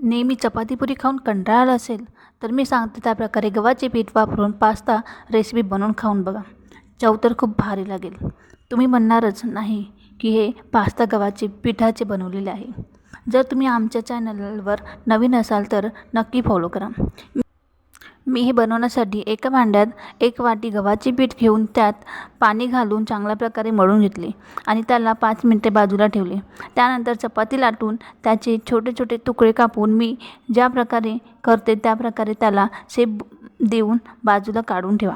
नेहमी चपाती पुरी खाऊन कंटाळा असेल तर मी सांगते त्याप्रकारे गव्हाचे पीठ वापरून पास्ता रेसिपी बनवून खाऊन बघा. चव तर खूप भारी लागेल. तुम्ही म्हणणारच नाही की हे पास्ता गव्हाचे पिठाचे बनवलेले आहे. जर तुम्ही आमच्या चॅनलवर नवीन असाल तर नक्की फॉलो करा. मी हे बनवण्यासाठी एका भांड्यात 1 वाटी गव्हाचे पीठ घेऊन त्यात पाणी घालून चांगल्या प्रकारे मळून घेतले आणि त्याला 5 मिनिटे बाजूला ठेवले. त्यानंतर चपाती लाटून त्याचे छोटे छोटे तुकडे कापून मी ज्या प्रकारे करते त्या प्रकारे त्याला शेप देऊन बाजूला काढून ठेवा.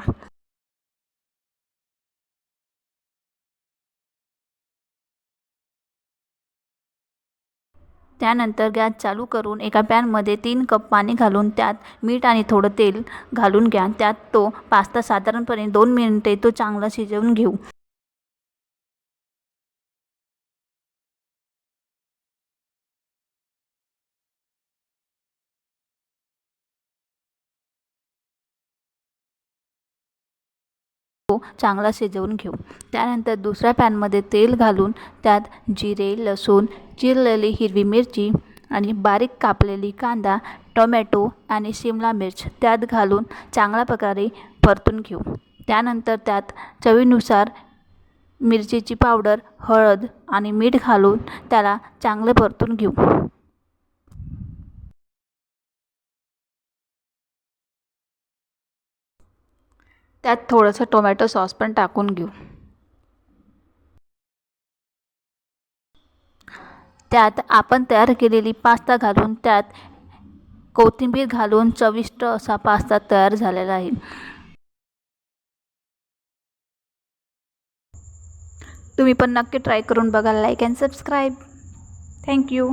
त्यानंतर गॅस चालू करून एका पॅनमध्ये 3 कप पाणी घालून त्यात मीठ आणि थोडं तेल घालून घ्या. त्यात तो पास्ता साधारणपणे 2 मिनिटे तो चांगला शिजवून घेऊ. चांगला शिजवून घेऊ. त्यानंतर दुसऱ्या पॅनमध्ये तेल घालून त्यात जिरे, लसूण, चिरलेली हिरवी मिरची आणि बारीक कापलेली कांदा, टोमॅटो आणि शिमला मिर्च त्यात घालून चांगल्या प्रकारे परतून घेऊ. त्यानंतर त्यात चवीनुसार मिरचीची पावडर, हळद आणि मीठ घालून त्याला चांगले परतून घेऊ. त्यात थोडंसं टोमॅटो सॉस पण टाकून घेऊ. त्यात आपण तयार केलेली पास्ता घालून त्यात कोथिंबीर घालून चविष्ट असा पास्ता तयार झालेला आहे. तुम्ही पण नक्की ट्राय करून बघा. Like and subscribe. थँक्यू.